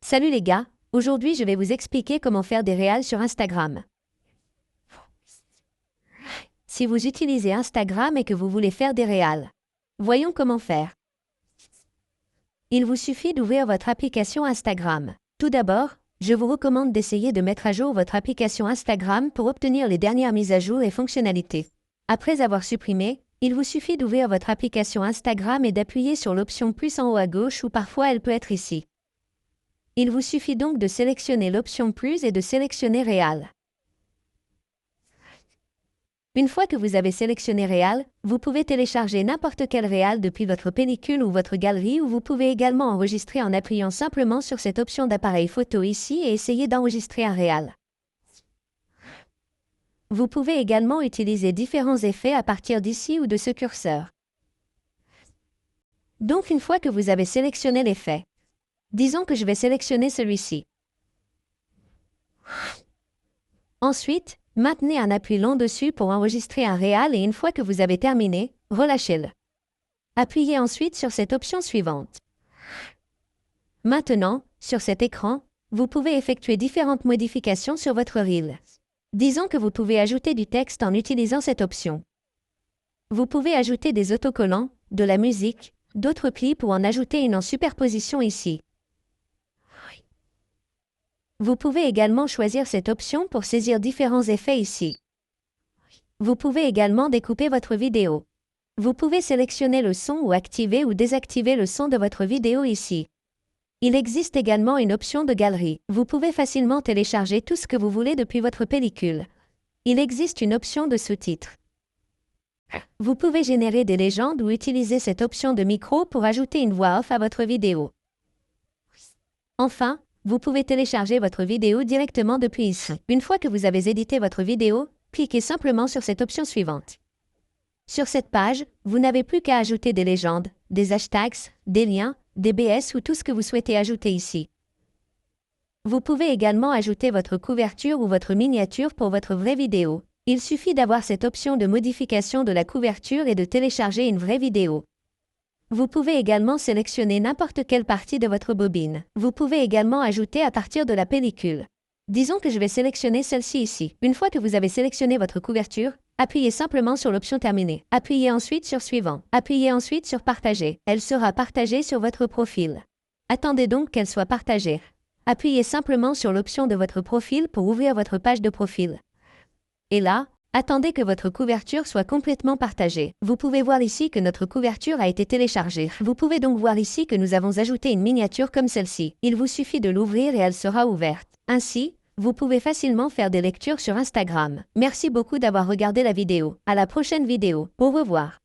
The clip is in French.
Salut les gars, aujourd'hui je vais vous expliquer comment faire des réals sur Instagram. Si vous utilisez Instagram et que vous voulez faire des réals, voyons comment faire. Il vous suffit d'ouvrir votre application Instagram. Tout d'abord, je vous recommande d'essayer de mettre à jour votre application Instagram pour obtenir les dernières mises à jour et fonctionnalités. Après avoir supprimé, il vous suffit d'ouvrir votre application Instagram et d'appuyer sur l'option plus en haut à gauche ou parfois elle peut être ici. Il vous suffit donc de sélectionner l'option plus et de sélectionner Réal. Une fois que vous avez sélectionné Réal, vous pouvez télécharger n'importe quel Réal depuis votre pellicule ou votre galerie ou vous pouvez également enregistrer en appuyant simplement sur cette option d'appareil photo ici et essayer d'enregistrer un Réal. Vous pouvez également utiliser différents effets à partir d'ici ou de ce curseur. Donc une fois que vous avez sélectionné l'effet, disons que je vais sélectionner celui-ci. Ensuite, maintenez un appui long dessus pour enregistrer un réal et une fois que vous avez terminé, relâchez-le. Appuyez ensuite sur cette option suivante. Maintenant, sur cet écran, vous pouvez effectuer différentes modifications sur votre reel. Disons que vous pouvez ajouter du texte en utilisant cette option. Vous pouvez ajouter des autocollants, de la musique, d'autres clips ou en ajouter une en superposition ici. Vous pouvez également choisir cette option pour saisir différents effets ici. Vous pouvez également découper votre vidéo. Vous pouvez sélectionner le son ou activer ou désactiver le son de votre vidéo ici. Il existe également une option de galerie. Vous pouvez facilement télécharger tout ce que vous voulez depuis votre pellicule. Il existe une option de sous-titres. Vous pouvez générer des légendes ou utiliser cette option de micro pour ajouter une voix off à votre vidéo. Enfin, vous pouvez télécharger votre vidéo directement depuis ici. Une fois que vous avez édité votre vidéo, cliquez simplement sur cette option suivante. Sur cette page, vous n'avez plus qu'à ajouter des légendes, des hashtags, des liens, des BS ou tout ce que vous souhaitez ajouter ici. Vous pouvez également ajouter votre couverture ou votre miniature pour votre vraie vidéo. Il suffit d'avoir cette option de modification de la couverture et de télécharger une vraie vidéo. Vous pouvez également sélectionner n'importe quelle partie de votre bobine. Vous pouvez également ajouter à partir de la pellicule. Disons que je vais sélectionner celle-ci ici. Une fois que vous avez sélectionné votre couverture, appuyez simplement sur l'option Terminer. Appuyez ensuite sur Suivant. Appuyez ensuite sur Partager. Elle sera partagée sur votre profil. Attendez donc qu'elle soit partagée. Appuyez simplement sur l'option de votre profil pour ouvrir votre page de profil. Et là, attendez que votre couverture soit complètement partagée. Vous pouvez voir ici que notre couverture a été téléchargée. Vous pouvez donc voir ici que nous avons ajouté une miniature comme celle-ci. Il vous suffit de l'ouvrir et elle sera ouverte. Ainsi, vous pouvez facilement faire des lectures sur Instagram. Merci beaucoup d'avoir regardé la vidéo. À la prochaine vidéo. Au revoir.